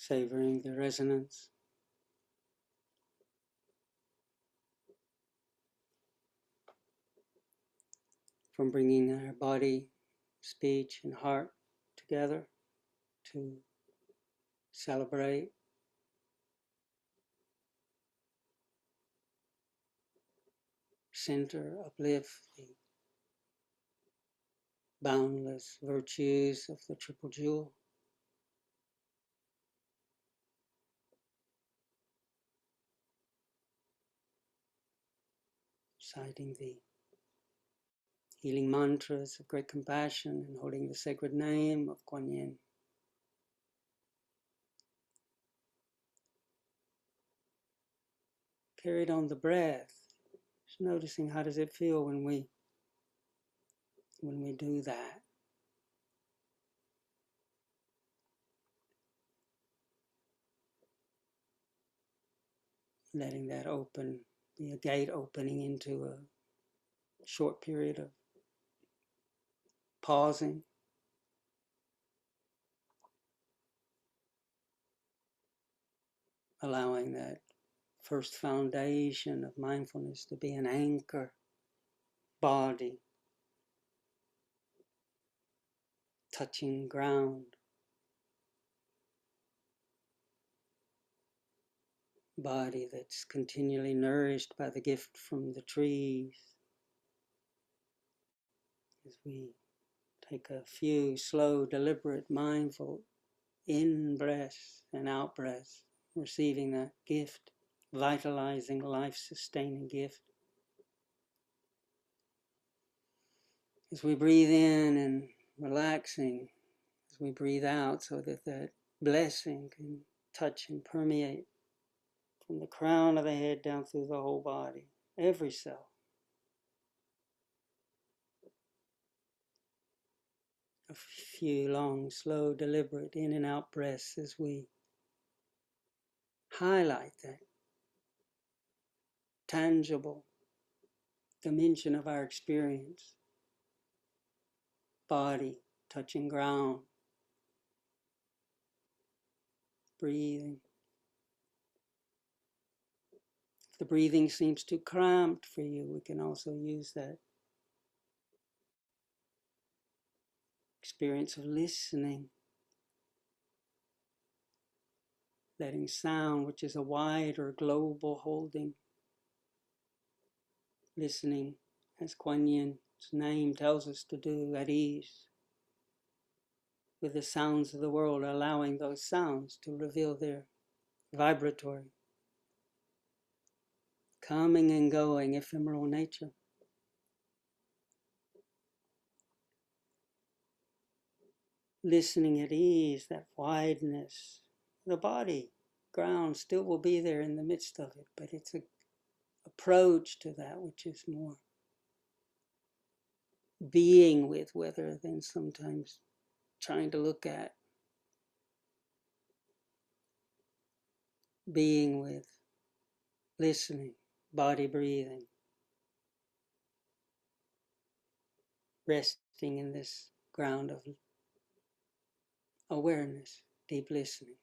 savoring the resonance. From bringing our body, speech, and heart together to celebrate, center, uplift the boundless virtues of the Triple Jewel. Reciting the healing mantras of great compassion and holding the sacred name of Kuan Yin. Carried on the breath, just noticing how does it feel when we do that. Letting that open, be a gate opening into a short period of pausing. Allowing that first foundation of mindfulness to be an anchor, body, touching ground, body that's continually nourished by the gift from the trees. As we take a few slow, deliberate, mindful in-breaths and out-breaths, receiving that gift, vitalizing, life-sustaining gift. As we breathe in and relaxing, as we breathe out, so that that blessing can touch and permeate from the crown of the head down through the whole body, every cell. A few long, slow, deliberate in and out breaths as we highlight that tangible dimension of our experience. Body touching ground, breathing. If the breathing seems too cramped for you, we can also use that experience of listening, letting sound, which is a wider global holding, listening as Kuan Yin's name tells us to do, at ease with the sounds of the world, allowing those sounds to reveal their vibratory, coming and going, ephemeral nature. Listening at ease, that wideness. The body, ground still will be there in the midst of it, but it's an approach to that which is more being with, rather than sometimes trying to look at. Being with, listening, body breathing, resting in this ground of awareness, deep listening.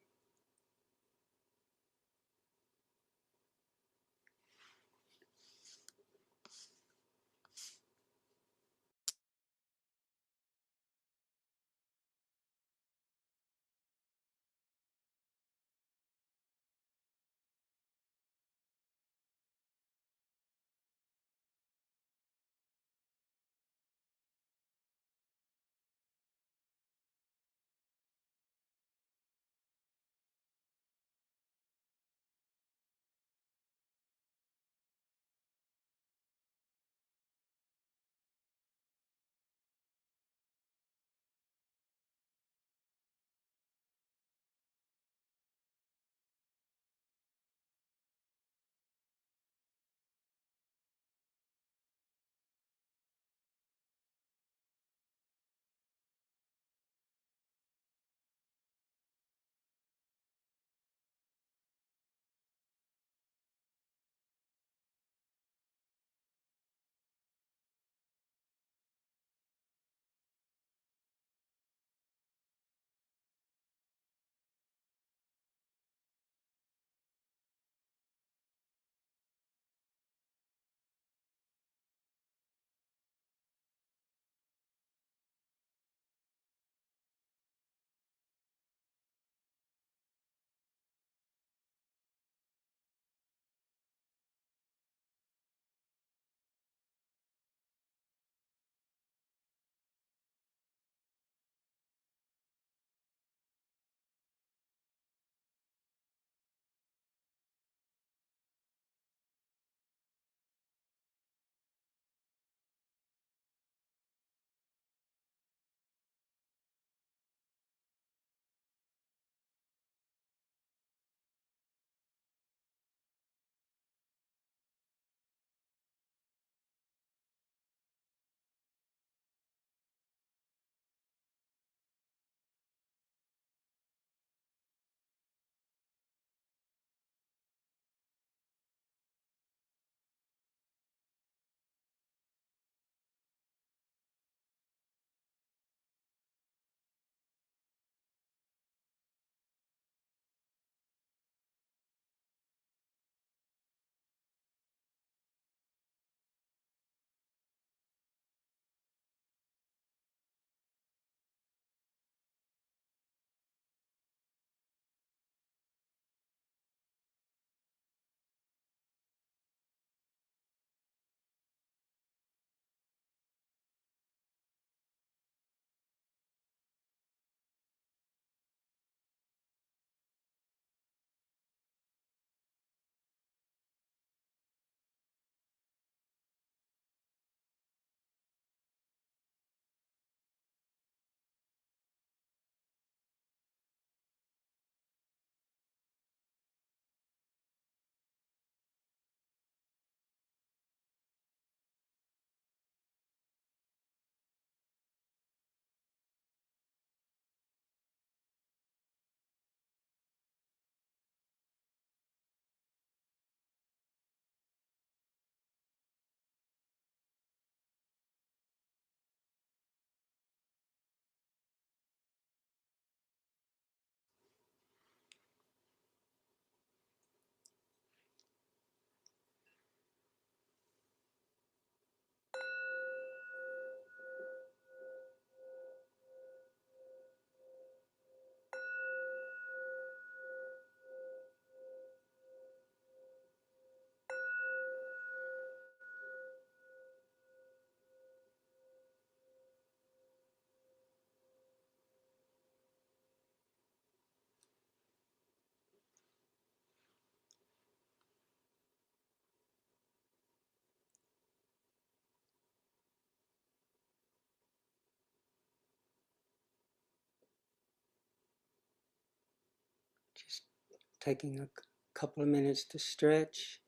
taking a couple of minutes to stretch,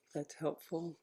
if that's helpful.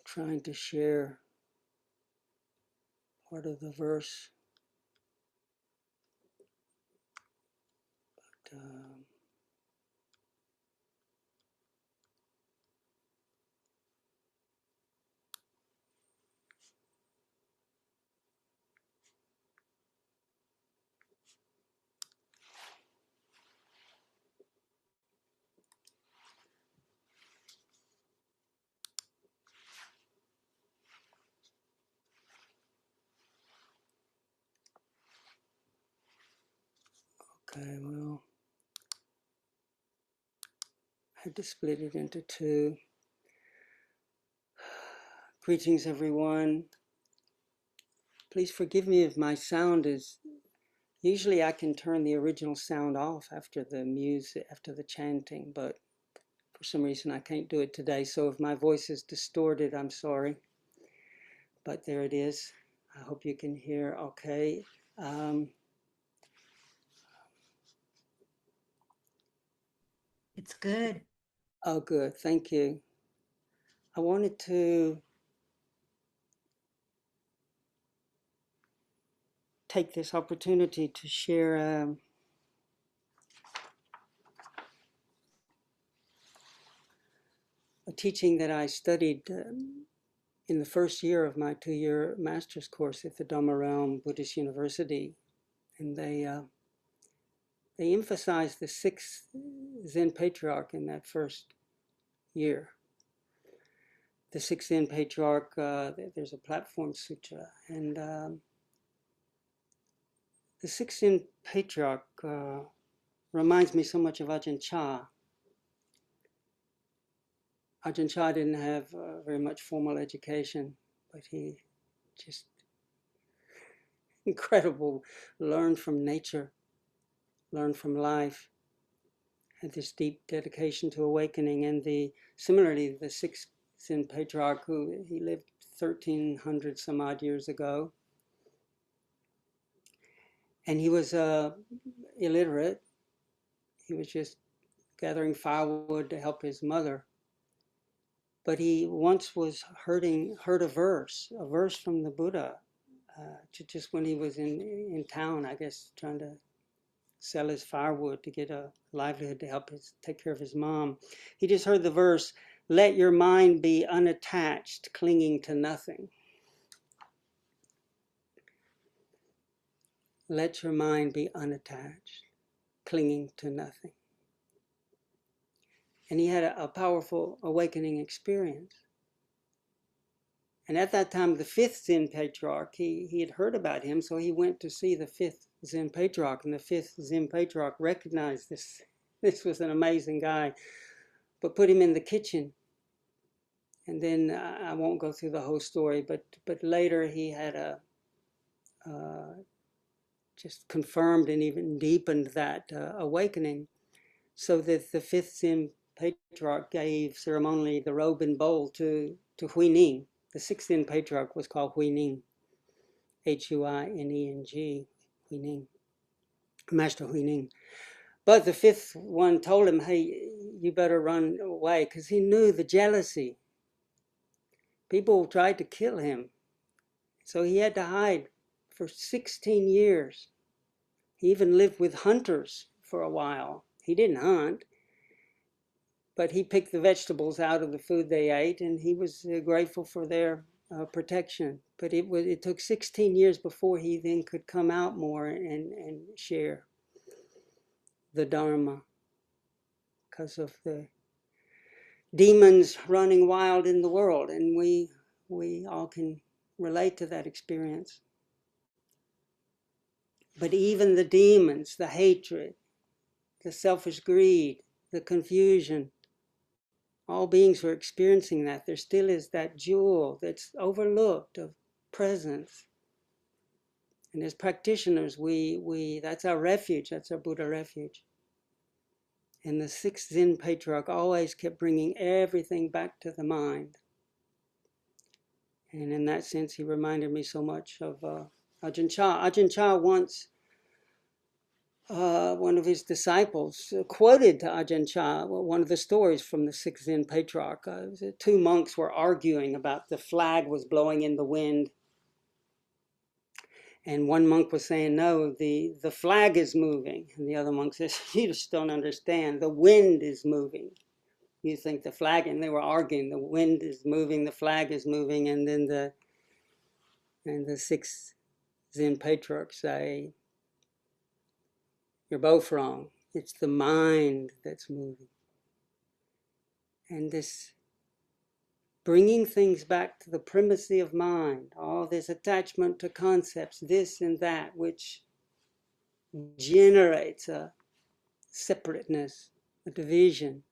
Trying to share part of the verse, but okay, well, I had to split it into two. Greetings, everyone. Please forgive me if my sound is... Usually I can turn the original sound off after the music, after the chanting, but for some reason I can't do it today. So if my voice is distorted, I'm sorry. But there it is. I hope you can hear okay. It's good. Oh, good. Thank you. I wanted to take this opportunity to share a teaching that I studied in the first year of my 2-year master's course at the Dharma Realm Buddhist University. And they emphasized the Sixth Zen Patriarch in that first year. The Sixth Zen Patriarch, there's a platform sutra, and the Sixth Zen Patriarch reminds me so much of Ajahn Chah. Ajahn Chah didn't have very much formal education, but he just incredible, learned from nature, learned from life, had this deep dedication to awakening. And similarly, the Sixth Zen Patriarch, who he lived 1300 some odd years ago, and he was illiterate. He was just gathering firewood to help his mother. But he once heard a verse from the Buddha, just when he was in town, I guess, trying to sell his firewood to get a livelihood to help take care of his mom. He just heard the verse, "Let your mind be unattached, clinging to nothing." Let your mind be unattached, clinging to nothing. And he had a powerful awakening experience. And at that time, the fifth Zen Patriarch, he had heard about him, so he went to see the fifth Zen Patriarch, and the fifth Zen Patriarch recognized this was an amazing guy, but put him in the kitchen. And then I won't go through the whole story, but later he had just confirmed and even deepened that awakening, so that the fifth Zen Patriarch gave ceremonially the robe and bowl to Hui Neng. The sixth Zen Patriarch was called Hui Neng, Huineng, Hui Neng, Master Hui Neng. But the fifth one told him, "Hey, you better run away," because he knew the jealousy. People tried to kill him, so he had to hide for 16 years. He even lived with hunters for a while. He didn't hunt, but he picked the vegetables out of the food they ate, and he was grateful for their protection. But it took 16 years before he then could come out more and share the Dharma, because of the demons running wild in the world, and we all can relate to that experience. But even the demons, the hatred, the selfish greed, the confusion, all beings who are experiencing that, there still is that jewel that's overlooked of presence. And as practitioners, we that's our refuge, that's our Buddha refuge. And the Sixth Zen Patriarch always kept bringing everything back to the mind. And in that sense, he reminded me so much of Ajahn Chah. Ajahn Chah once, one of his disciples quoted to Ajahn Chah one of the stories from the Sixth Zen Patriarch. Two monks were arguing about the flag was blowing in the wind. And one monk was saying, no, the flag is moving. And the other monk says, you just don't understand. The wind is moving. You think the flag, and they were arguing, the wind is moving, the flag is moving. And then the Sixth Zen Patriarch say, you're both wrong. It's the mind that's moving. And this bringing things back to the primacy of mind, all this attachment to concepts, this and that, which generates a separateness, a division,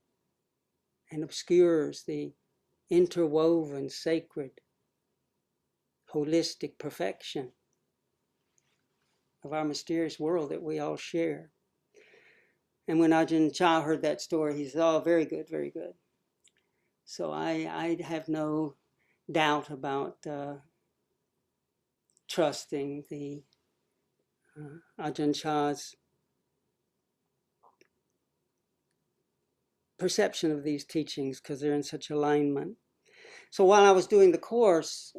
and obscures the interwoven, sacred, holistic perfection of our mysterious world that we all share. And when Ajahn Chah heard that story, he said, oh, very good, very good. So I have no doubt about trusting the Ajahn Chah's perception of these teachings, because they're in such alignment. So while I was doing the course,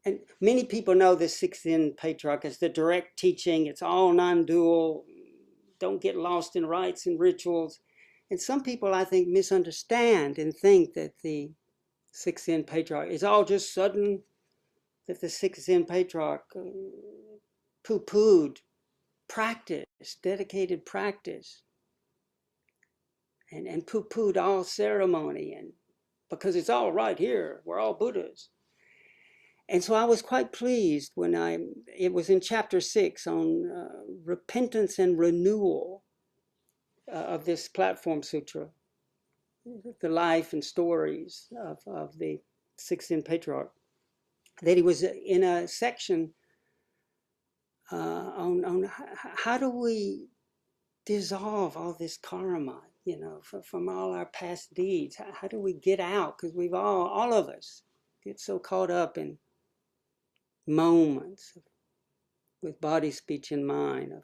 and many people know the Sixth Zen Patriarch as the direct teaching, it's all non-dual, don't get lost in rites and rituals. And some people, I think, misunderstand and think that the Sixth Zen Patriarch is all just sudden, that the Sixth Zen Patriarch poo-pooed practice, dedicated practice, and poo-pooed all ceremony, and because it's all right here, we're all Buddhas. And so I was quite pleased when it was in chapter 6 on repentance and renewal of this platform sutra, the life and stories of the Sixth Zen Patriarch, that he was in a section on how do we dissolve all this karma, from all our past deeds. How do we get out? Because we've all of us get so caught up in moments with body, speech, and mind of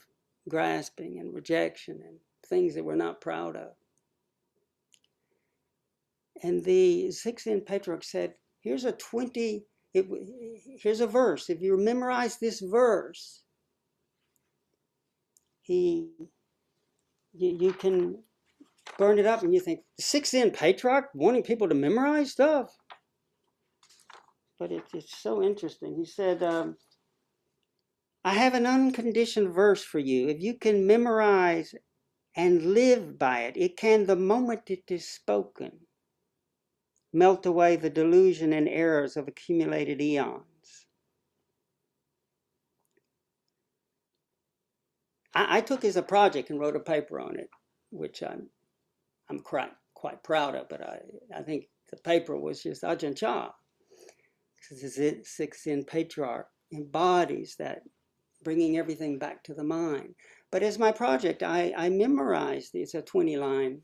grasping and rejection and things that we're not proud of. And the Sixth Zen Patriarch said, here's a verse. If you memorize this verse, you can burn it up, and you think, the Sixth Zen Patriarch wanting people to memorize stuff? But it's so interesting. He said, I have an unconditioned verse for you. If you can memorize and live by it, it can, the moment it is spoken, melt away the delusion and errors of accumulated eons. I took as a project and wrote a paper on it, which I'm quite proud of, but I think the paper was just Ajahn Chah. The Sixth Zen Patriarch embodies that, bringing everything back to the mind. But as my project, I memorized, it's a 20-line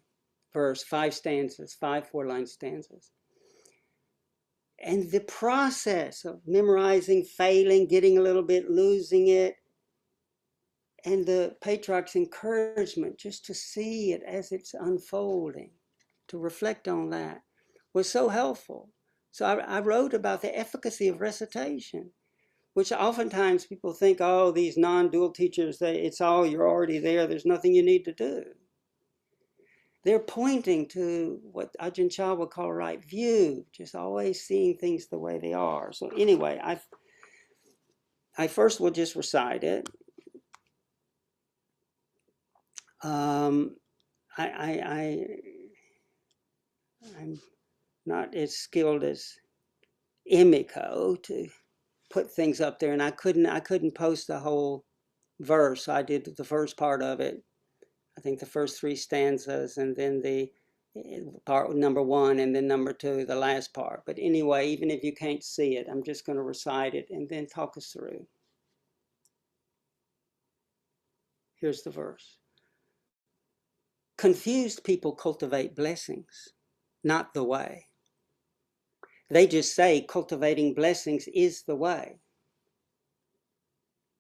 verse, 5 stanzas, 5 4-line stanzas. And the process of memorizing, failing, getting a little bit, losing it, and the Patriarch's encouragement just to see it as it's unfolding, to reflect on that, was so helpful. So I wrote about the efficacy of recitation. which oftentimes people think, oh, these non-dual teachers, it's all, you're already there, there's nothing you need to do. They're pointing to what Ajahn Chah would call right view, just always seeing things the way they are. So anyway, I first will just recite it. I'm not as skilled as Emiko to put things up there, and I couldn't post the whole verse. I did the first part of it, I think the first 3 stanzas, and then the part number 1, and then number 2, the last part. But anyway, even if you can't see it, I'm just going to recite it and then talk us through. Here's the verse. Confused people cultivate blessings, not the way. They just say cultivating blessings is the way.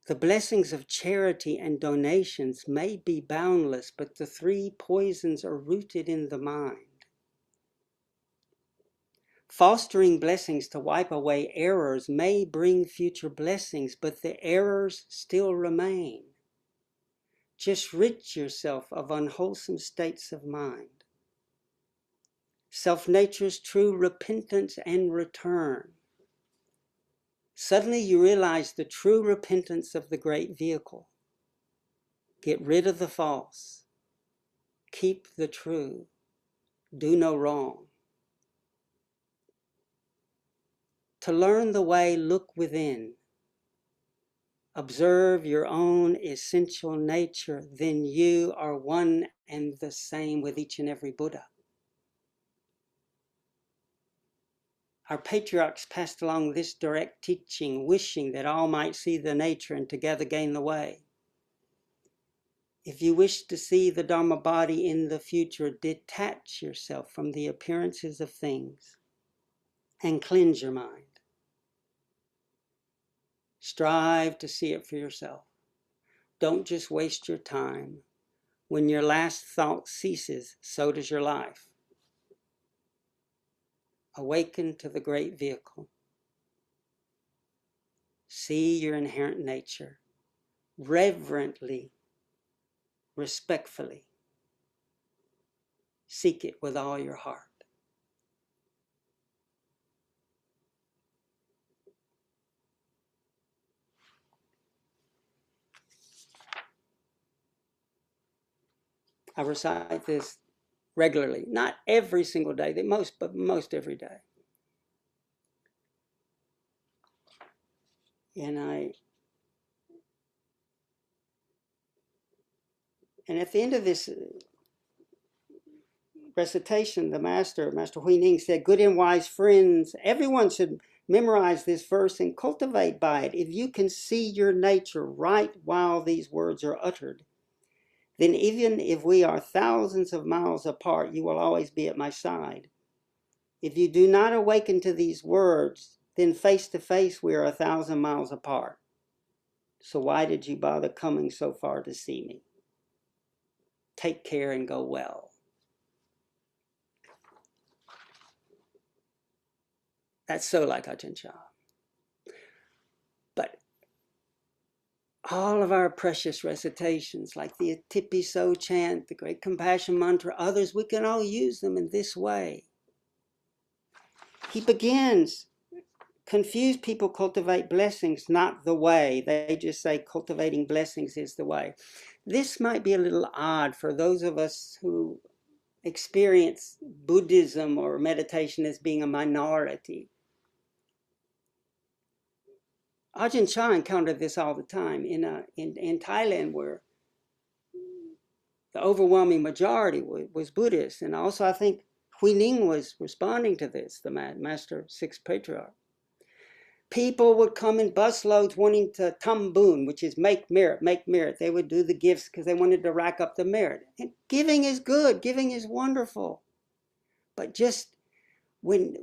The blessings of charity and donations may be boundless, but the 3 poisons are rooted in the mind. Fostering blessings to wipe away errors may bring future blessings, but the errors still remain. Just rid yourself of unwholesome states of mind. Self-nature's true repentance and return. Suddenly you realize the true repentance of the great vehicle. Get rid of the false. Keep the true. Do no wrong. To learn the way, look within. Observe your own essential nature, then you are one and the same with each and every Buddha. Our patriarchs passed along this direct teaching, wishing that all might see the nature and together gain the way. If you wish to see the Dharma body in the future, detach yourself from the appearances of things and cleanse your mind. Strive to see it for yourself. Don't just waste your time. When your last thought ceases, so does your life. Awaken to the great vehicle. See your inherent nature. Reverently, respectfully. Seek it with all your heart. I recite this regularly, not every single day, but most every day. And at the end of this recitation, the Master Hui Neng said, good and wise friends, everyone should memorize this verse and cultivate by it. If you can see your nature right while these words are uttered, then even if we are thousands of miles apart, you will always be at my side. If you do not awaken to these words, then face to face we are 1,000 miles apart. So why did you bother coming so far to see me? Take care and go well. That's so like Ajahn Chah. But all of our precious recitations, like the Kittisaro chant, the Great Compassion Mantra, others, we can all use them in this way. He begins, confused people cultivate blessings, not the way. They just say cultivating blessings is the way. This might be a little odd for those of us who experience Buddhism or meditation as being a minority. Ajahn Chah encountered this all the time in Thailand, where the overwhelming majority was Buddhist. And also I think Hui Neng was responding to this, the Master Sixth Patriarch. People would come in busloads wanting to tambun, which is make merit, make merit. They would do the gifts because they wanted to rack up the merit. And giving is good, giving is wonderful. But just when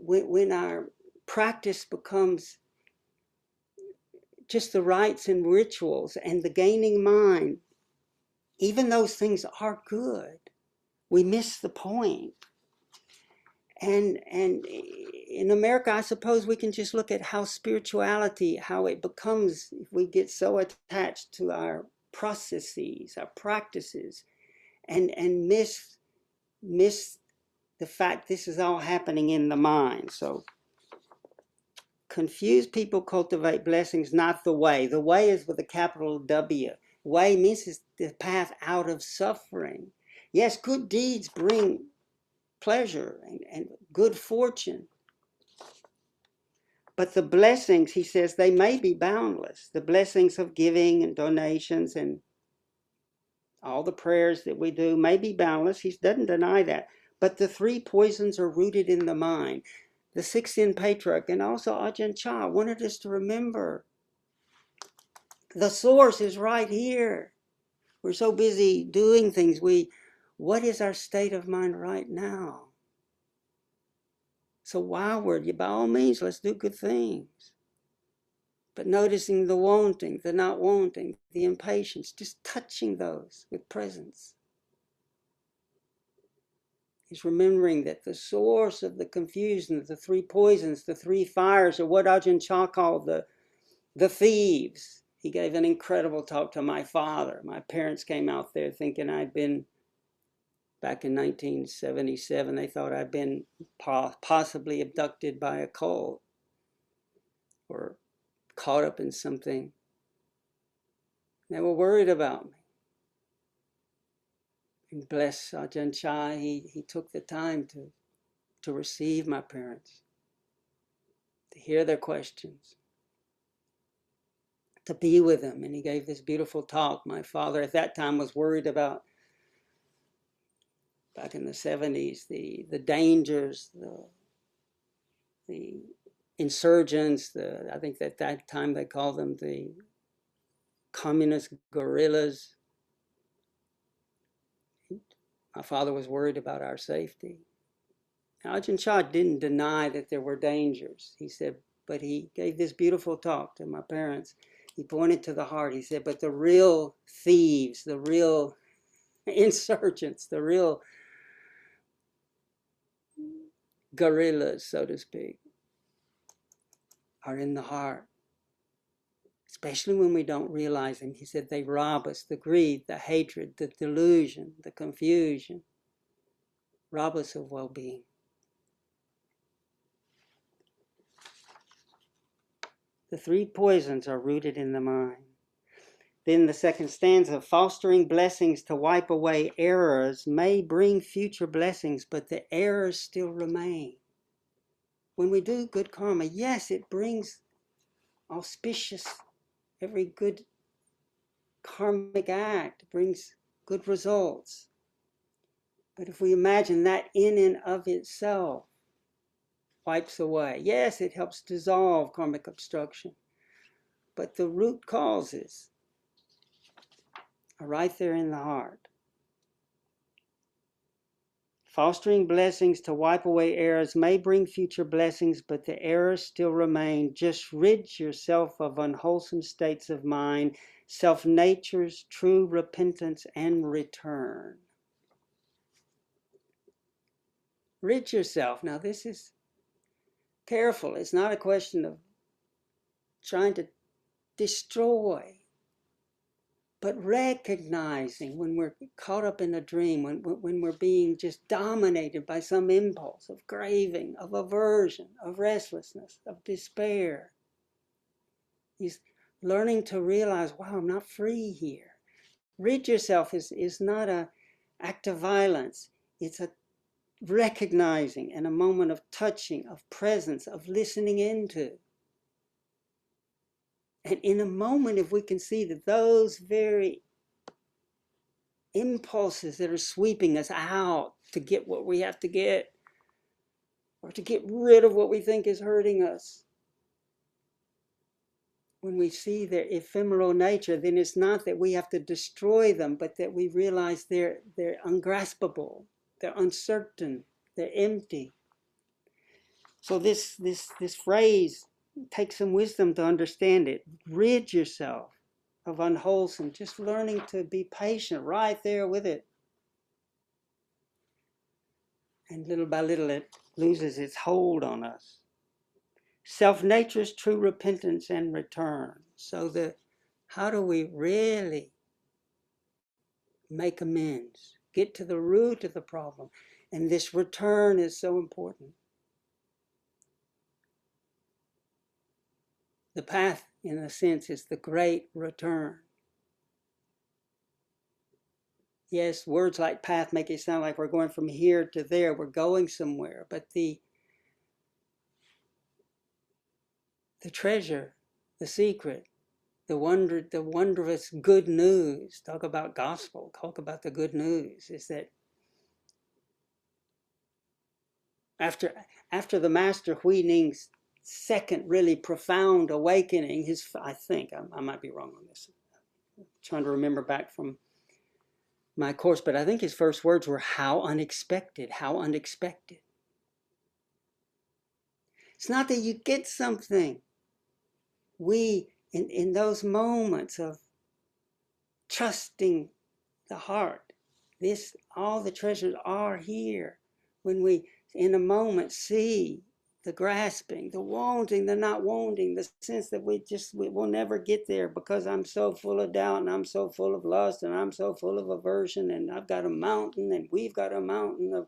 our practice becomes just the rites and rituals and the gaining mind, even those things are good. We miss the point. And in America, I suppose we can just look at how spirituality, how it becomes, if we get so attached to our processes, our practices, and miss the fact this is all happening in the mind. So confused people cultivate blessings, not the way. The way is with a capital W. Way means it's the path out of suffering. Yes, good deeds bring pleasure and good fortune. But the blessings, he says, they may be boundless. The blessings of giving and donations and all the prayers that we do may be boundless. He doesn't deny that. But the three poisons are rooted in the mind. The Sixth Zen Patriarch and also Ajahn Chah wanted us to remember the source is right here. We're so busy doing things. What is our state of mind right now? So while we're, by all means, let's do good things. But noticing the wanting, the not wanting, the impatience, just touching those with presence. Is remembering that the source of the confusion, the three poisons, the three fires, are what Ajahn Chah called the thieves. He gave an incredible talk to my father. My parents came out there thinking I'd been, back in 1977, they thought I'd been possibly abducted by a cult or caught up in something. They were worried about me. And bless Ajahn Chah, he took the time to receive my parents, to hear their questions, to be with them. And he gave this beautiful talk. My father at that time was worried about, back in the 70s, the dangers, the insurgents, I think at that time they called them the communist guerrillas. My father was worried about our safety. Now, Ajahn Chah didn't deny that there were dangers. He said, but he gave this beautiful talk to my parents. He pointed to the heart. He said, but the real thieves, the real insurgents, the real guerrillas, so to speak, are in the heart. Especially when we don't realize them. He said they rob us, the greed, the hatred, the delusion, the confusion, rob us of well-being. The three poisons are rooted in the mind. Then the second stanza, fostering blessings to wipe away errors may bring future blessings, but the errors still remain. When we do good karma, yes, it brings auspicious, every good karmic act brings good results. But if we imagine that in and of itself wipes away, yes, it helps dissolve karmic obstruction, but the root causes are right there in the heart. Fostering blessings to wipe away errors may bring future blessings, but the errors still remain. Just rid yourself of unwholesome states of mind, self-nature's true repentance and return. Rid yourself. Now this is careful. It's not a question of trying to destroy, but recognizing when we're caught up in a dream, when we're being just dominated by some impulse of craving, of aversion, of restlessness, of despair. He's learning to realize, wow, I'm not free here. Rid yourself is not an act of violence. It's a recognizing and a moment of touching, of presence, of listening into. And in a moment, if we can see that those very impulses that are sweeping us out to get what we have to get, or to get rid of what we think is hurting us, when we see their ephemeral nature, then it's not that we have to destroy them, but that we realize they're ungraspable, they're uncertain, they're empty. So this phrase takes some wisdom to understand it. Rid yourself of unwholesome, just learning to be patient right there with it. And little by little, loses its hold on us. Self-nature's true repentance and return. So how do we really make amends? Get to the root of the problem. And this return is so important. The path, in a sense, is the great return. Yes, words like path make it sound like we're going from here to there, we're going somewhere, but the treasure, the secret, the wondrous good news, talk about gospel, talk about the good news, is that after the Master Hui Neng's second really profound awakening, I think, I might be wrong on this, I'm trying to remember back from my course, but I think his first words were, how unexpected, how unexpected. It's not that you get something. We, in those moments of trusting the heart, all the treasures are here. When we, in a moment, see the grasping, the wanting, the not wanting, the sense that we will never get there because I'm so full of doubt and I'm so full of lust and I'm so full of aversion and I've got a mountain and we've got a mountain of,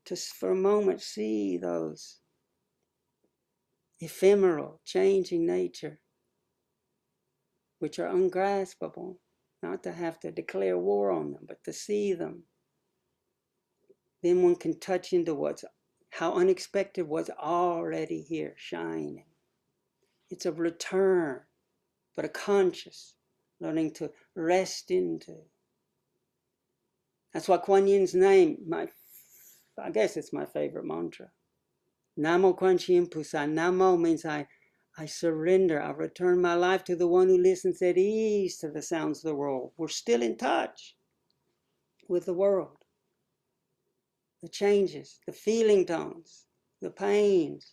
just for a moment see those ephemeral, changing nature, which are ungraspable, not to have to declare war on them, but to see them. Then one can touch into how unexpected what's already here, shining. It's a return, but a conscious, learning to rest into. That's why Kuan Yin's name, I guess it's my favorite mantra. Namo Kuan Yin Pusa. Namo means I surrender, I return my life to the one who listens at ease to the sounds of the world. We're still in touch with the world. The changes, the feeling tones, the pains.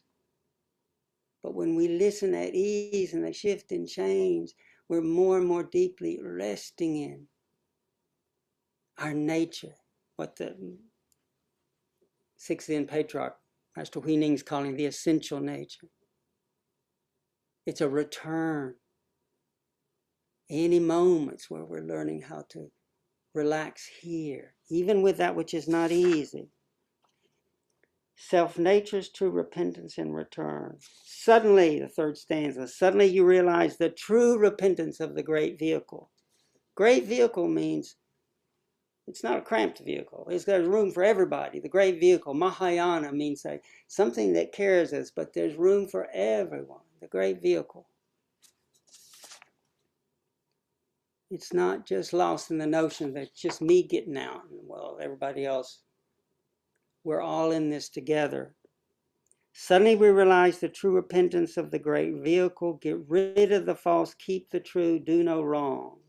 But when we listen at ease and they shift and change, we're more and more deeply resting in our nature, what the Sixth Zen Patriarch, Master Hui Neng, is calling the essential nature. It's a return. Any moments where we're learning how to relax here, even with that which is not easy. Self-nature's true repentance and return. Suddenly, the third stanza, suddenly you realize the true repentance of the great vehicle. Great vehicle means it's not a cramped vehicle. There's room for everybody. The great vehicle, Mahayana, means something that carries us, but there's room for everyone. The great vehicle. It's not just lost in the notion that it's just me getting out and, well, everybody else. We're all in this together. Suddenly we realize the true repentance of the great vehicle. Get rid of the false, keep the true, do no wrong.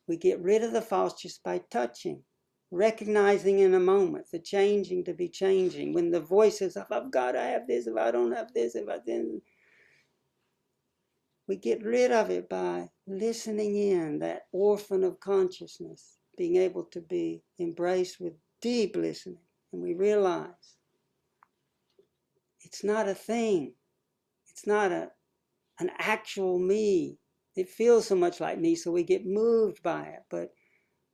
We get rid of the false just by touching, recognizing in a moment the changing to be changing. When the voice says, if I've got to have this, if I don't have this, if I didn't. We get rid of it by listening in, that orphan of consciousness, being able to be embraced with deep listening. And we realize it's not a thing. It's not an actual me. It feels so much like me, so we get moved by it. But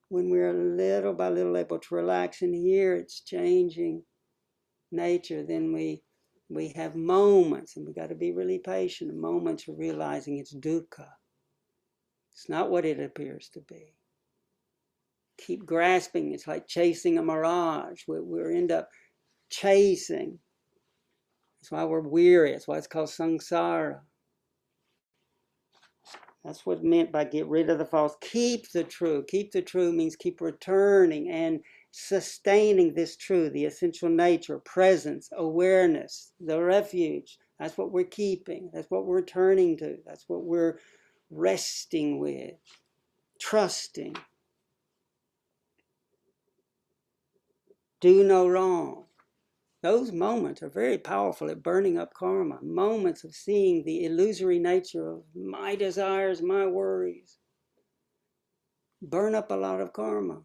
when we're little by little able to relax and hear its changing nature, then we have moments, and we got to be really patient, moments of realizing it's dukkha. It's not what it appears to be. Keep grasping. It's like chasing a mirage. We end up chasing. That's why we're weary. That's why it's called samsara. That's what's meant by get rid of the false. Keep the true. Keep the true means keep returning and sustaining this true, the essential nature, presence, awareness, the refuge. That's what we're keeping. That's what we're turning to. That's what we're resting with, trusting. Do no wrong. Those moments are very powerful at burning up karma. Moments of seeing the illusory nature of my desires, my worries. Burn up a lot of karma.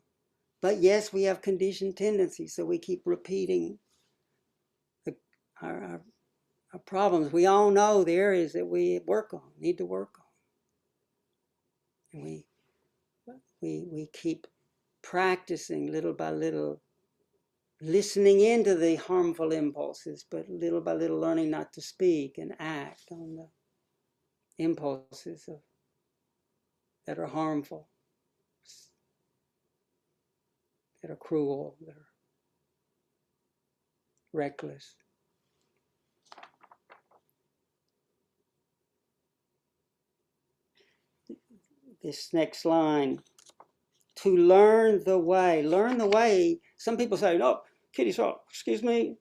But yes, we have conditioned tendencies, so we keep repeating our problems. We all know the areas that we need to work on. And we keep practicing little by little, listening into the harmful impulses, but little by little learning not to speak and act on the impulses that are harmful, that are cruel, that are reckless. This next line, to learn the way. Learn the way. Some people say, no, Kittisaro, excuse me,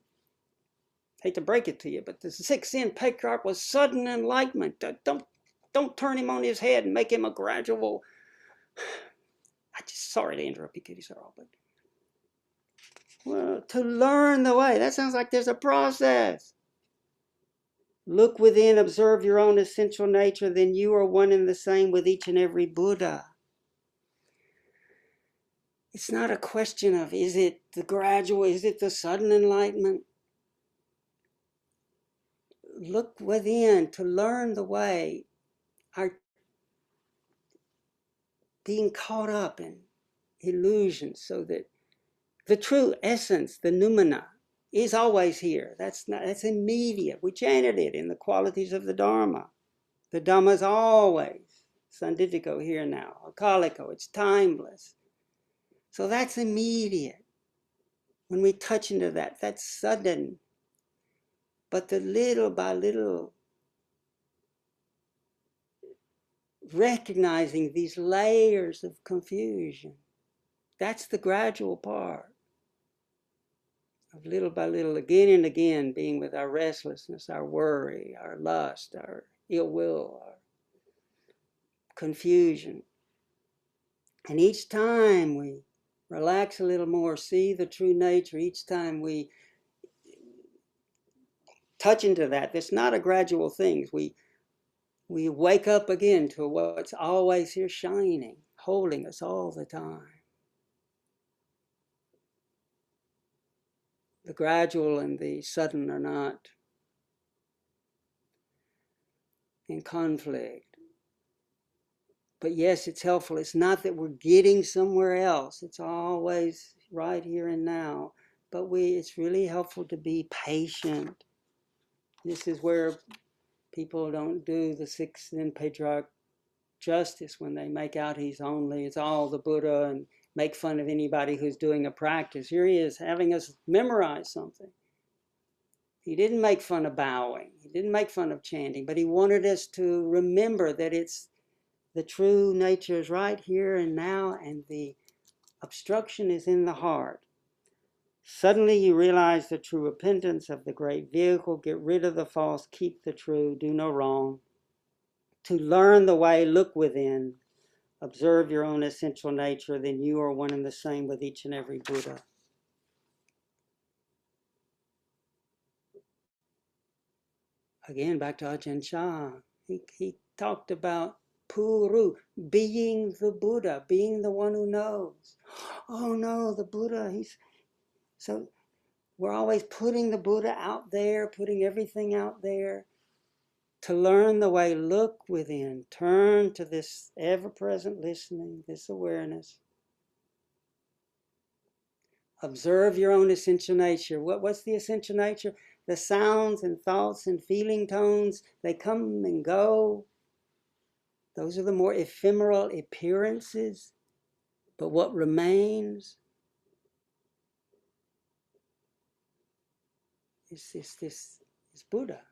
hate to break it to you, but the Sixth Zen Patriarch was sudden enlightenment. Don't turn him on his head and make him a gradual. Sorry to interrupt you, Kittisaro, but well, to learn the way. That sounds like there's a process. Look within, observe your own essential nature, then you are one and the same with each and every Buddha. It's not a question of, is it the gradual, is it the sudden enlightenment? Look within to learn the way. Our being caught up in illusions, so that the true essence, the noumena, is always here. That's immediate. We chanted it in the qualities of the Dharma. The Dhamma is always Sanditico, here now. Akaliko, it's timeless. So that's immediate. When we touch into that, that's sudden. But the little by little, recognizing these layers of confusion, that's the gradual part. Of little by little, again and again, being with our restlessness, our worry, our lust, our ill will, our confusion. And each time we relax a little more, see the true nature, each time we touch into that, it's not a gradual thing. We wake up again to what's always here shining, holding us all the time. The gradual and the sudden are not in conflict. But yes, it's helpful. It's not that we're getting somewhere else. It's always right here and now. But it's really helpful to be patient. This is where people don't do the Sixth Zen Patriarch justice when they make out it's all the Buddha, and make fun of anybody who's doing a practice. Here he is having us memorize something. He didn't make fun of bowing. He didn't make fun of chanting, but he wanted us to remember that it's the true nature is right here and now, and the obstruction is in the heart. Suddenly you realize the true repentance of the great vehicle. Get rid of the false, keep the true, do no wrong. To learn the way, look within. Observe your own essential nature, then you are one and the same with each and every Buddha. Again, back to Ajahn Chah. He talked about Puru, being the Buddha, being the one who knows. Oh no, the Buddha, so we're always putting the Buddha out there, putting everything out there. To learn the way, look within, turn to this ever-present listening, this awareness. Observe your own essential nature. What's the essential nature? The sounds and thoughts and feeling tones, they come and go. Those are the more ephemeral appearances. But what remains is Buddha.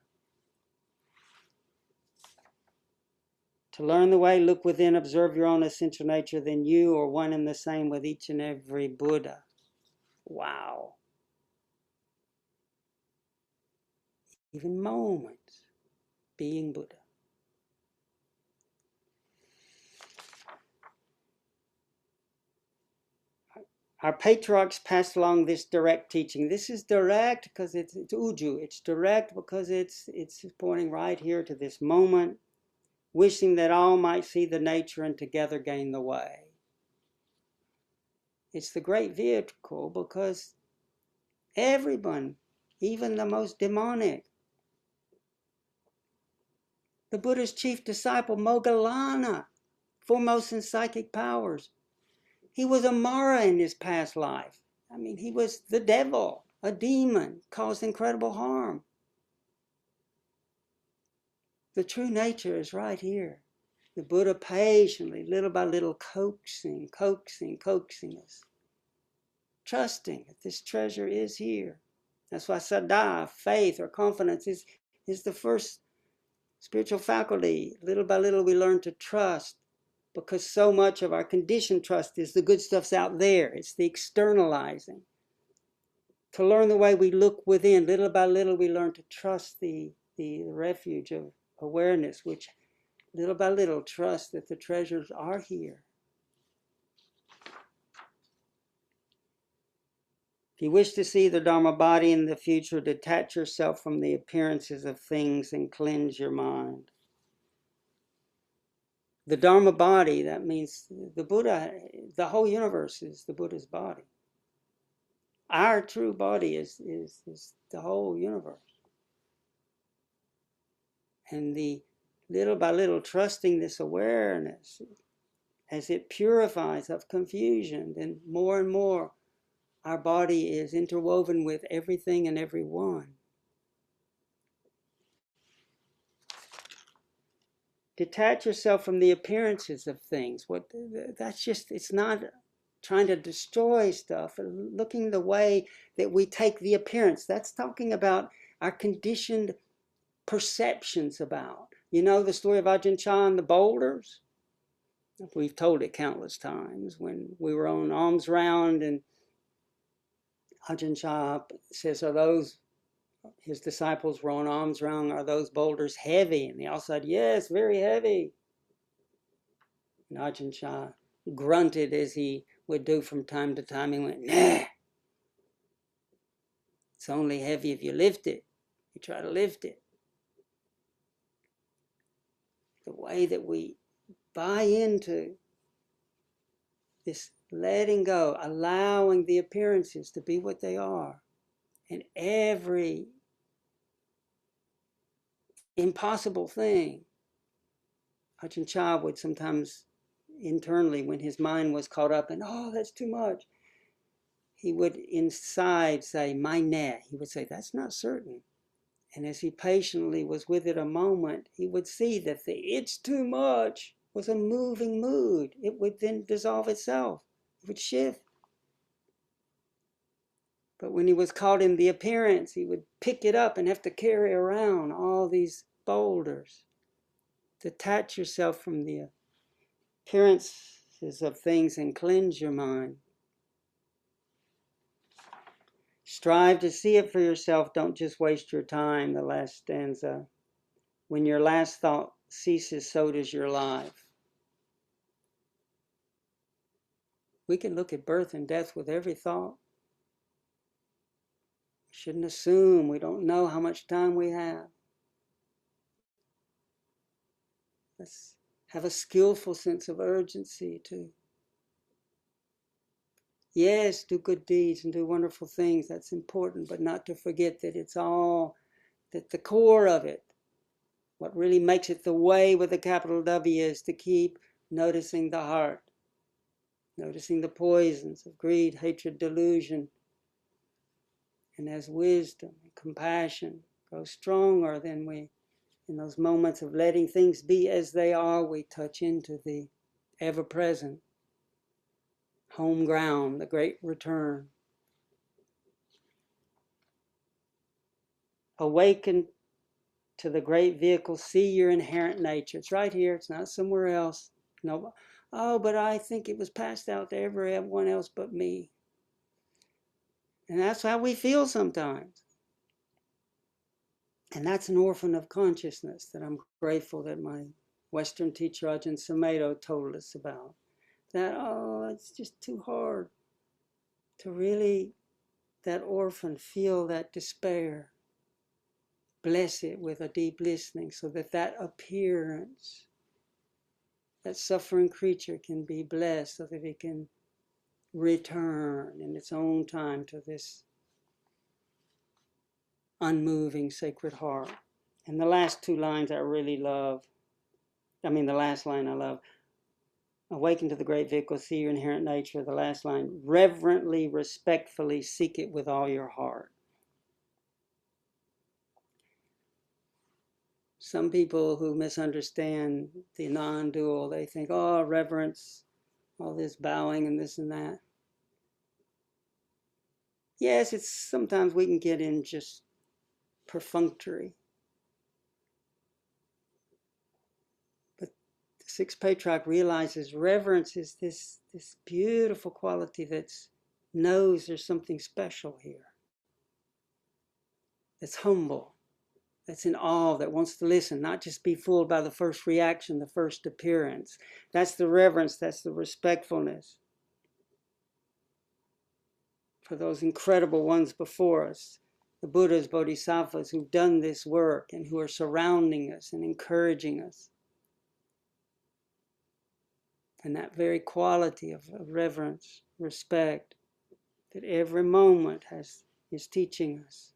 To learn the way, look within, observe your own essential nature, then you are one and the same with each and every Buddha. Wow. Even moments being Buddha. Our patriarchs passed along this direct teaching. This is direct because it's uju. It's direct because it's pointing right here to this moment, wishing that all might see the nature and together gain the way. It's the great vehicle because everyone even the most demonic. The Buddha's chief disciple, Moggallana, foremost in psychic powers. He was a Mara in his past life. I mean, he was the devil, a demon, caused incredible harm. The true nature is right here. The Buddha patiently, little by little, coaxing us, trusting that this treasure is here. That's why saddha, faith or confidence, is the first spiritual faculty. Little by little we learn to trust, because so much of our conditioned trust is the good stuff's out there. It's the externalizing. To learn the way we look within, little by little we learn to trust the refuge of awareness, which little by little trust that the treasures are here. If you wish to see the Dharma body in the future, detach yourself from the appearances of things and cleanse your mind. The Dharma body, that means the Buddha, the whole universe is the Buddha's body. Our true body is the whole universe. And the little by little trusting this awareness, as it purifies of confusion, then more and more our body is interwoven with everything and everyone. Detach yourself from the appearances of things. That's just, it's not trying to destroy stuff, looking the way that we take the appearance. That's talking about our conditioned perceptions about. You know the story of Ajahn Chah and the boulders? We've told it countless times. When we were on alms round and Ajahn Chah says, are those, his disciples were on alms round, are those boulders heavy? And they all said, yes, very heavy. And Ajahn Chah grunted as he would do from time to time. He went, nah, it's only heavy if you lift it. You try to lift it. The way that we buy into this letting go, allowing the appearances to be what they are, and every impossible thing. Ajahn Chah would sometimes internally, when his mind was caught up in, oh, that's too much, he would inside say, my net. He would say, that's not certain. And as he patiently was with it a moment, he would see that the it's too much was a moving mood. It would then dissolve itself. It would shift. But when he was caught in the appearance, he would pick it up and have to carry around all these boulders. Detach yourself from the appearances of things and cleanse your mind. Strive to see it for yourself. Don't just waste your time. The last stanza. When your last thought ceases, so does your life. We can look at birth and death with every thought. We shouldn't assume. We don't know how much time we have. Let's have a skillful sense of urgency to, yes, do good deeds and do wonderful things. That's important, but not to forget that it's all, that the core of it, what really makes it the way with a capital W, is to keep noticing the heart, noticing the poisons of greed, hatred, delusion. And as wisdom and compassion grow stronger, then we, in those moments of letting things be as they are, we touch into the ever-present home ground, the great return. Awaken to the great vehicle. See your inherent nature. It's right here. It's not somewhere else. No, oh, but I think it was passed out to everyone else but me. And that's how we feel sometimes. And that's an orphan of consciousness that I'm grateful that my Western teacher, Ajahn Sumedho, told us about. That, oh, it's just too hard to really, that orphan, feel that despair. Bless it with a deep listening so that that appearance, that suffering creature can be blessed so that it can return in its own time to this unmoving sacred heart. And the last two lines I really love, the last line I love, awaken to the great vehicle, see your inherent nature. The last line, reverently, respectfully seek it with all your heart. Some people who misunderstand the non-dual, they think, oh, reverence, all this bowing and this and that. Yes, it's sometimes we can get in just perfunctory. But the Sixth Patriarch realizes reverence is this beautiful quality that knows there's something special here. That's humble, that's in awe, that wants to listen, not just be fooled by the first reaction, the first appearance. That's the reverence, that's the respectfulness for those incredible ones before us, the Buddhas, Bodhisattvas who've done this work and who are surrounding us and encouraging us. And that very quality of reverence, respect, that every moment is teaching us.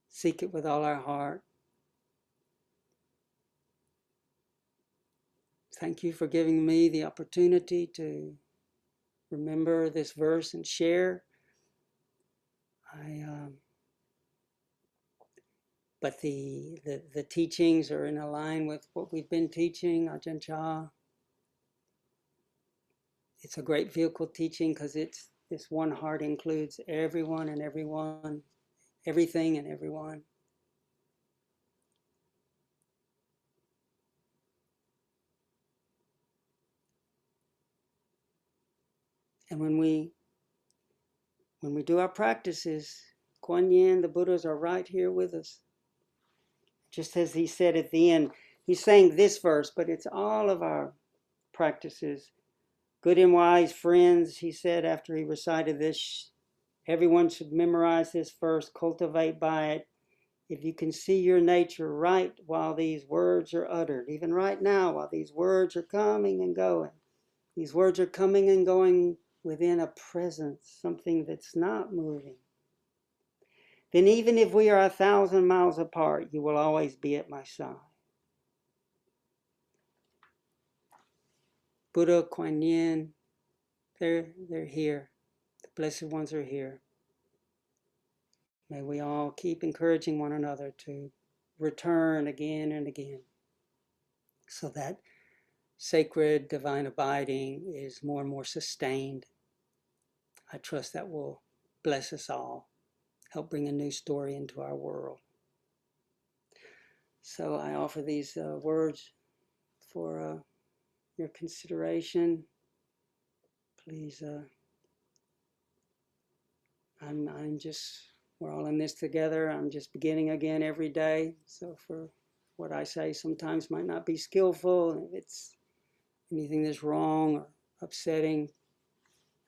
Seek it with all our heart. Thank you for giving me the opportunity to remember this verse and share. But the teachings are in line with what we've been teaching, Ajahn Chah. It's a great vehicle teaching because this one heart includes everyone and everyone, everything and everyone. And when we do our practices, Kuan Yin, the Buddhas are right here with us. Just as he said at the end, he's saying this verse, but it's all of our practices. Good and wise friends, he said after he recited this, everyone should memorize this verse, cultivate by it. If you can see your nature right while these words are uttered, even right now while these words are coming and going, these words are coming and going within a presence, something that's not moving, then even if we are 1,000 miles apart, you will always be at my side. Buddha, Kuan Yin, they're here. The Blessed Ones are here. May we all keep encouraging one another to return again and again so that sacred divine abiding is more and more sustained. I trust that will bless us all, help bring a new story into our world. So I offer these words for your consideration. Please, we're all in this together. I'm just beginning again every day. So for what I say sometimes might not be skillful. If it's anything that's wrong or upsetting,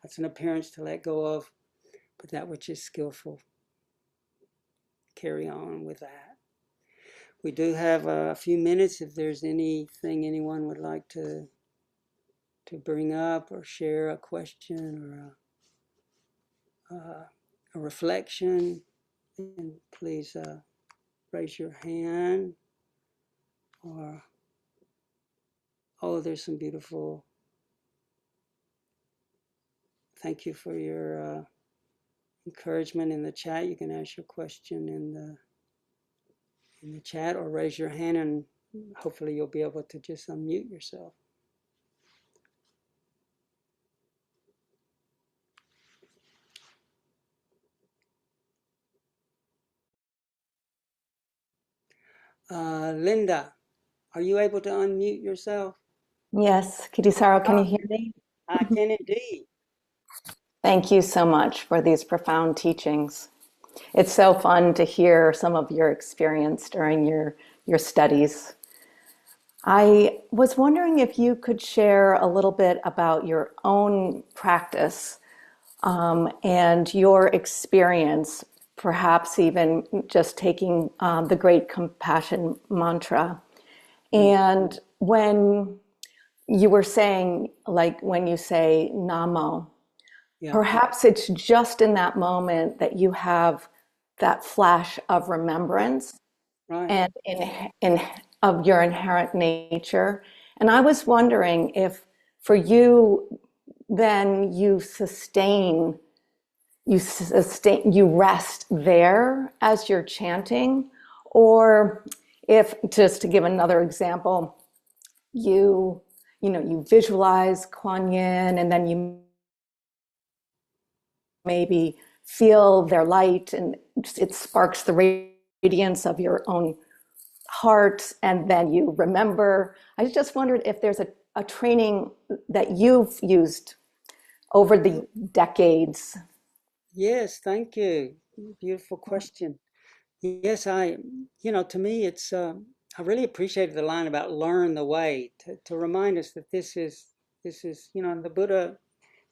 that's an appearance to let go of. But that which is skillful, carry on with that. We do have a few minutes if there's anything anyone would like to bring up or share, a question or a reflection. And please raise your hand. Or, there's some beautiful, thank you for your encouragement in the chat. You can ask your question in the chat or raise your hand, and hopefully you'll be able to just unmute yourself. Linda, are you able to unmute yourself? Yes, Kitisaro, can you hear me? I can indeed. Thank you so much for these profound teachings. It's so fun to hear some of your experience during your studies. I was wondering if you could share a little bit about your own practice and your experience, perhaps even just taking the Great Compassion mantra. And when you were saying, like when you say Namo, perhaps it's just in that moment that you have that flash of remembrance and of your inherent nature. And I was wondering if for you, then you rest there as you're chanting, or if, just to give another example, you visualize Kuan Yin and then you maybe feel their light and it sparks the radiance of your own heart, and then you remember. I just wondered if there's a training that you've used over the decades. Yes, thank you. Beautiful question. Yes, to me, it's, I really appreciated the line about learn the way, to remind us that this is, the Buddha,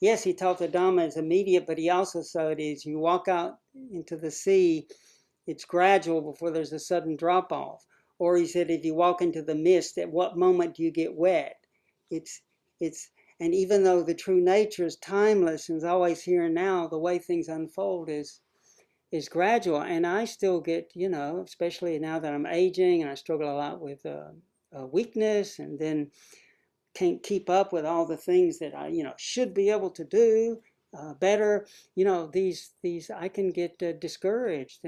yes, he taught the Dharma as immediate, but he also said it is, you walk out into the sea, it's gradual before there's a sudden drop off. Or he said, if you walk into the mist, at what moment do you get wet? It's, and even though the true nature is timeless and is always here and now, the way things unfold is gradual. And I still get, especially now that I'm aging and I struggle a lot with weakness, and then can't keep up with all the things that I, should be able to do better. These I can get discouraged,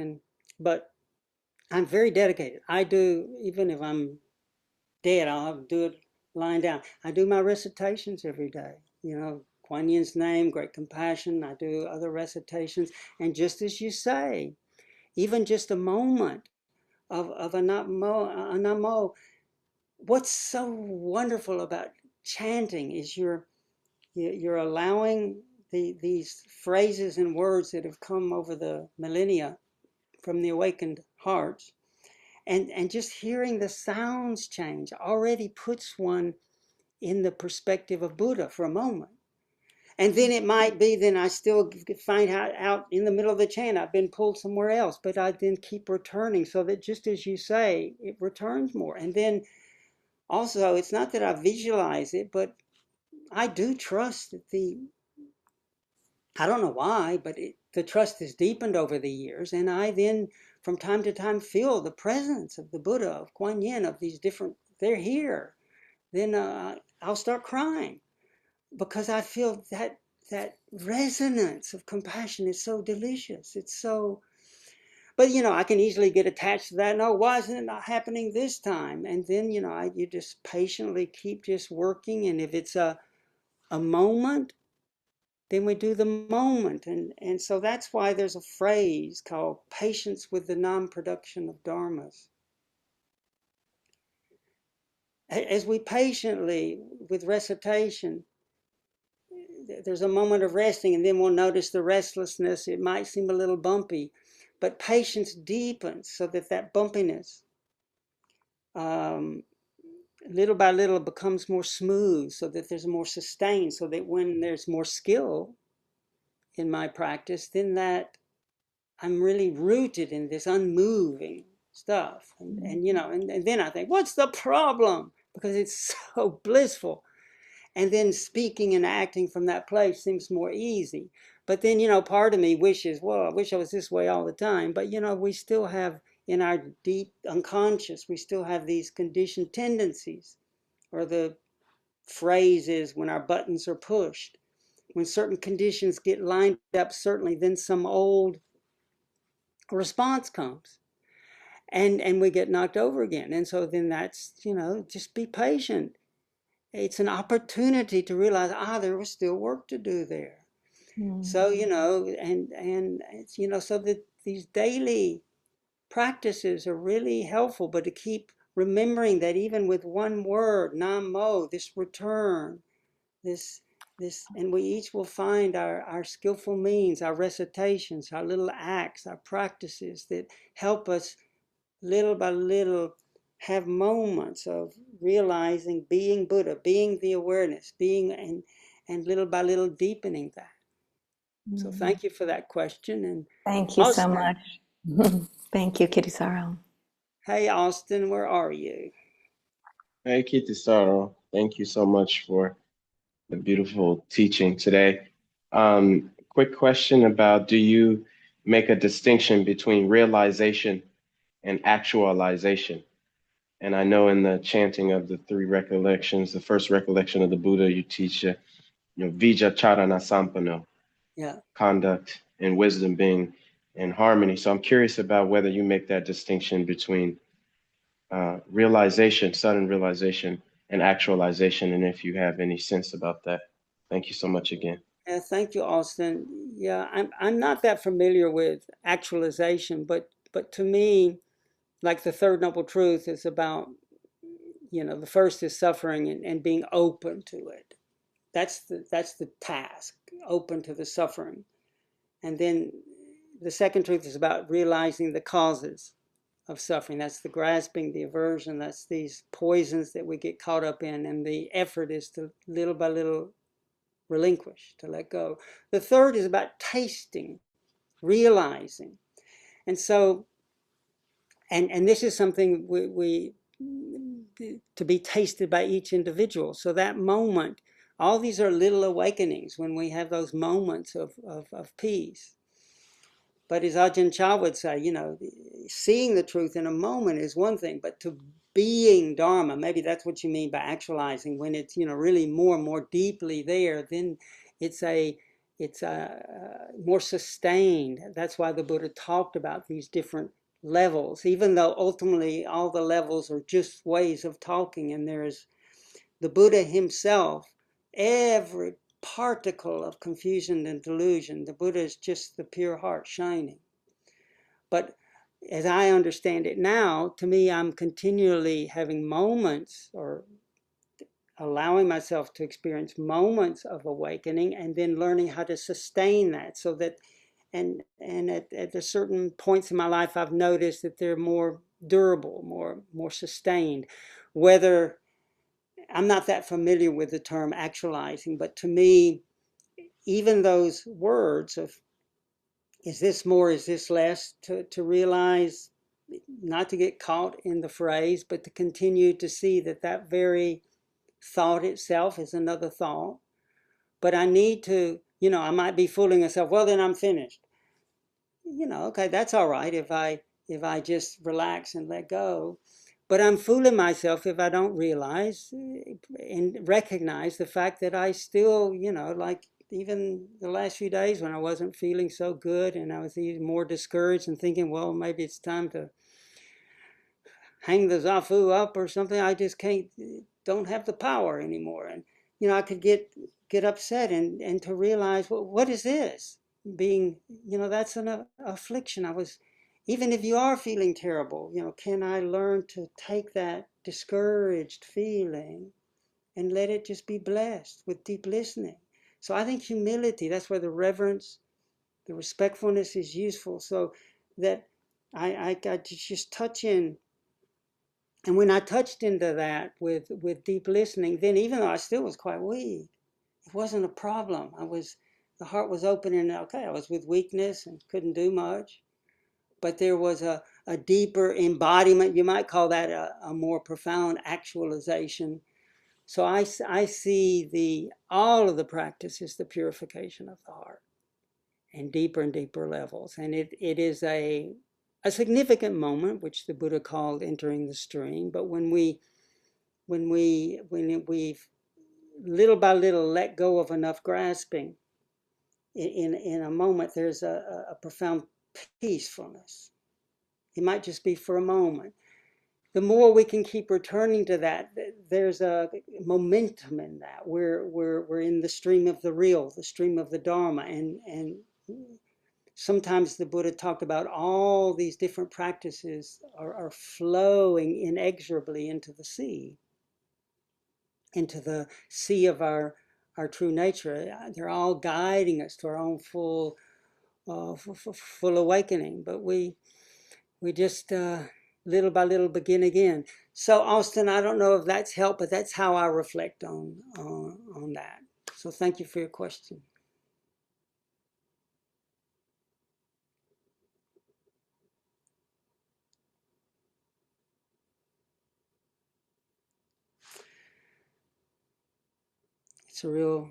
but I'm very dedicated. I do, even if I'm dead, I'll do it lying down. I do my recitations every day. Kuan Yin's name, great compassion. I do other recitations, and just as you say, even just a moment of a namo. What's so wonderful about chanting is you're allowing these phrases and words that have come over the millennia from the awakened hearts, and just hearing the sounds change already puts one in the perspective of Buddha for a moment. And then it might be, then I still find out in the middle of the chant, I've been pulled somewhere else, but I then keep returning, so that just as you say, it returns more. And then also, it's not that I visualize it, but I do trust that I don't know why, but the trust is deepened over the years. And I then, from time to time, feel the presence of the Buddha, of Kuan Yin, of these different, they're here. Then I'll start crying because I feel that resonance of compassion is so delicious. It's so, but I can easily get attached to that. No, why isn't it not happening this time? And then you just patiently keep just working. And if it's a moment, then we do the moment. And so that's why there's a phrase called patience with the non-production of dharmas. As we patiently, with recitation, there's a moment of resting, and then we'll notice the restlessness. It might seem a little bumpy, but patience deepens so that bumpiness, little by little, becomes more smooth, so that there's more sustained, so that when there's more skill in my practice, then that I'm really rooted in this unmoving stuff. And then I think, what's the problem? Because it's so blissful. And then speaking and acting from that place seems more easy. But then, part of me wishes, well, I wish I was this way all the time. But, we still have, in our deep unconscious, we still have these conditioned tendencies, or the phrase is, when our buttons are pushed. When certain conditions get lined up, certainly, then some old response comes. And we get knocked over again. And so then that's, just be patient. It's an opportunity to realize, there was still work to do there. So, so that these daily practices are really helpful, but to keep remembering that even with one word, Namo, this return, this, and we each will find our skillful means, our recitations, our little acts, our practices that help us little by little have moments of realizing, being Buddha, being the awareness, being, and little by little deepening that. So thank you for that question. And thank you so much. Thank you, Kitisaro. Hey, Austin, where are you? Hey, Kitisaro. Thank you so much for the beautiful teaching today. Quick question about, do you make a distinction between realization and actualization. And I know in the chanting of the three recollections, the first recollection of the Buddha, you teach, vijja charana sampano, Yeah. conduct and wisdom being in harmony. So I'm curious about whether you make that distinction between realization, sudden realization, and actualization, and if you have any sense about that. Thank you so much again. Yeah, thank you, Austin. Yeah, I'm not that familiar with actualization, but to me, like the third noble truth is about, the first is suffering and being open to it. That's the task, open to the suffering. And then the second truth is about realizing the causes of suffering. That's the grasping, the aversion, that's these poisons that we get caught up in, and the effort is to little by little relinquish, to let go. The third is about tasting, realizing. And so, and this is something we to be tasted by each individual. So that moment, all these are little awakenings when we have those moments of peace. But as Ajahn Chah would say, seeing the truth in a moment is one thing, but to being Dharma, maybe that's what you mean by actualizing, when it's, really more and more deeply there, then it's more sustained. That's why the Buddha talked about these different levels, even though ultimately all the levels are just ways of talking, and there's the Buddha himself, every particle of confusion and delusion, the Buddha is just the pure heart shining. But as I understand it now, to me, I'm continually having moments, or allowing myself to experience moments of awakening, and then learning how to sustain that, so that, and at a certain points in my life, I've noticed that they're more durable, more sustained. Whether I'm not that familiar with the term actualizing, but to me, even those words of is this more, is this less, to realize, not to get caught in the phrase, but to continue to see that very thought itself is another thought. But I need to, I might be fooling myself, well, then I'm finished. Okay, that's all right if I just relax and let go. But I'm fooling myself if I don't realize and recognize the fact that I still, like even the last few days when I wasn't feeling so good and I was even more discouraged and thinking, well, maybe it's time to hang the Zafu up or something. I just don't have the power anymore. And, I could get upset and to realize, well, what is this? Being, that's an affliction. Even if you are feeling terrible, can I learn to take that discouraged feeling and let it just be blessed with deep listening? So I think humility, that's where the reverence, the respectfulness is useful, so that I got to just touch in. And when I touched into that with deep listening, then even though I still was quite weak, it wasn't a problem. The heart was open, and okay, I was with weakness and couldn't do much. But there was a deeper embodiment. You might call that a more profound actualization. So I see all of the practice is the purification of the heart, and deeper levels. And it is a significant moment, which the Buddha called entering the stream. But when we've little by little let go of enough grasping, in a moment there's a profound peacefulness. It might just be for a moment. The more we can keep returning to that, there's a momentum in that. We're in the stream of the real, the stream of the Dharma, and sometimes the Buddha talked about all these different practices are flowing inexorably into the sea of our true nature. They're all guiding us to our own full awakening. But we just little by little begin again. So Austin, I don't know if that's helped, but that's how I reflect on that. So thank you for your question. It's a real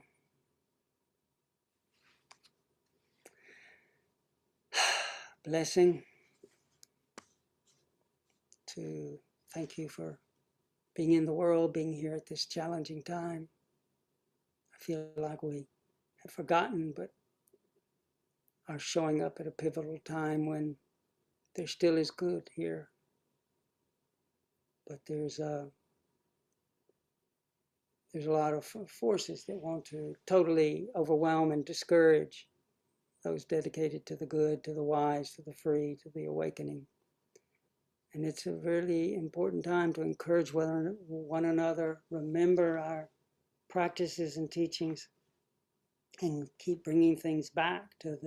blessing to thank you for being in the world, being here at this challenging time. I feel like we have forgotten, but are showing up at a pivotal time when there still is good here. But there's a lot of forces that want to totally overwhelm and discourage those dedicated to the good, to the wise, to the free, to the awakening. And it's a really important time to encourage one another, remember our practices and teachings, and keep bringing things back to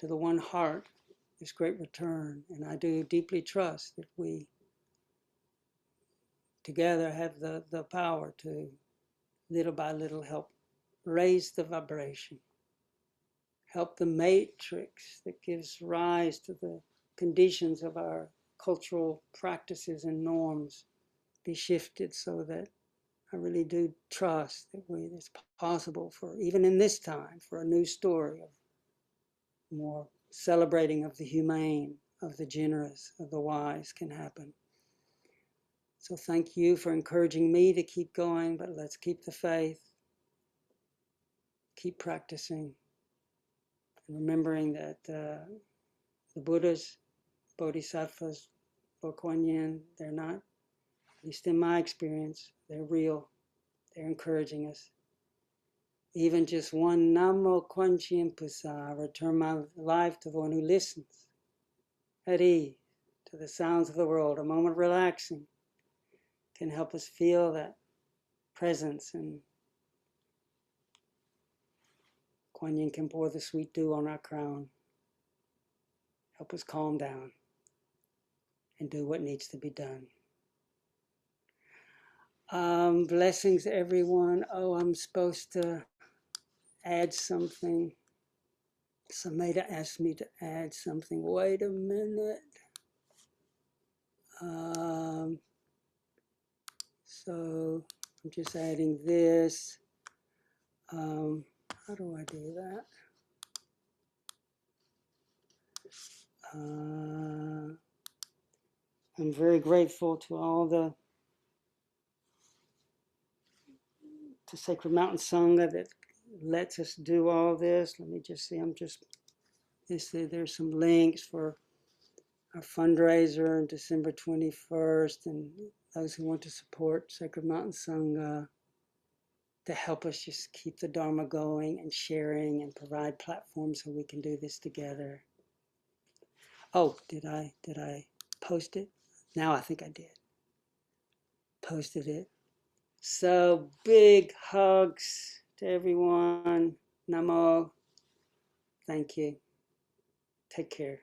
the one heart, this great return. And I do deeply trust that we together have the power to, little by little, help raise the vibration, help the matrix that gives rise to the conditions of our cultural practices and norms be shifted, so that I really do trust that it's possible for, even in this time, for a new story of more celebrating of the humane, of the generous, of the wise can happen. So thank you for encouraging me to keep going, but let's keep the faith, keep practicing, and remembering that the Buddhas, Bodhisattvas, Kuan Yin, they're not, at least in my experience, they're real. They're encouraging us. Even just one Namo Kuan Yin Pusa, I return my life to the one who listens, at ease, to the sounds of the world. A moment of relaxing can help us feel that presence, and Kuan Yin can pour the sweet dew on our crown, help us calm down and do what needs to be done. Blessings, everyone. Oh, I'm supposed to add something. Somebody asked me to add something. Wait a minute. So I'm just adding this. How do I do that? I'm very grateful to Sacred Mountain Sangha that lets us do all this. Let me just see. There's some links for our fundraiser on December 21st, and those who want to support Sacred Mountain Sangha to help us just keep the Dharma going and sharing and provide platforms so we can do this together. Oh, did I post it? Now I think I did. Posted it. So big hugs to everyone. Namo. Thank you. Take care.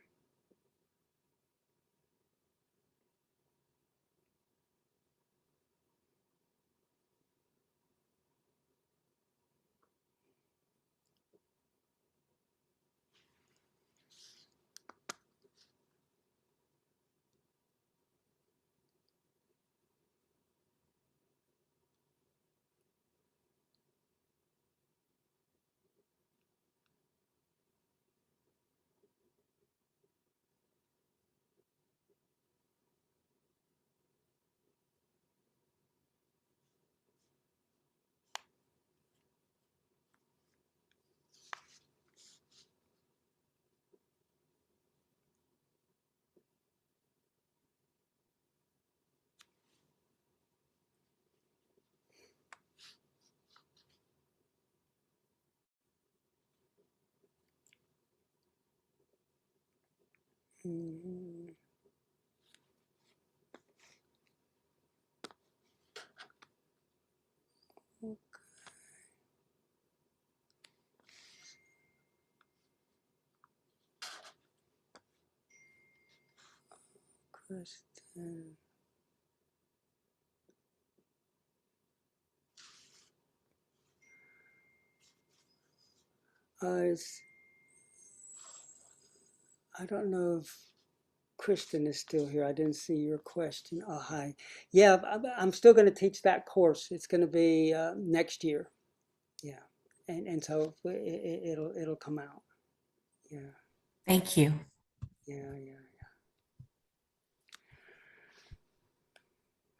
Mm-hmm. Kristen. I don't know if Kristen is still here. I didn't see your question. Oh, hi. Yeah, I'm still going to teach that course. It's going to be next year. Yeah, and so it'll come out. Yeah. Thank you. Yeah.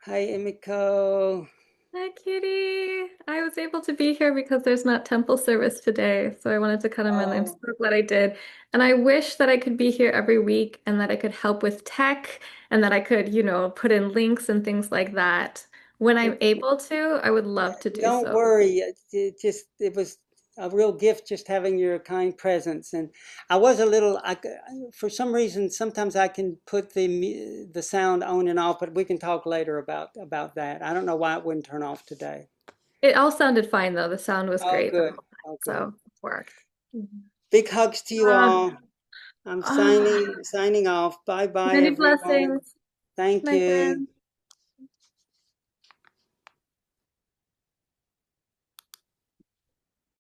Hi, Emiko. Hi, Kitty. I was able to be here because there's not temple service today, so I wanted to come in. I'm so glad I did. And I wish that I could be here every week and that I could help with tech and that I could, put in links and things like that. When I'm able to, I would love to do Don't so. worry. It was a real gift just having your kind presence. And I was a little, for some reason, sometimes I can put the sound on and off, but we can talk later about that. I don't know why it wouldn't turn off today. It all sounded fine though. The sound was Oh, great the good. whole time, Oh, good. so it worked. Big hugs to you all. I'm Ah, signing off. Bye bye, many everyone. blessings. Thank Night, you. friends.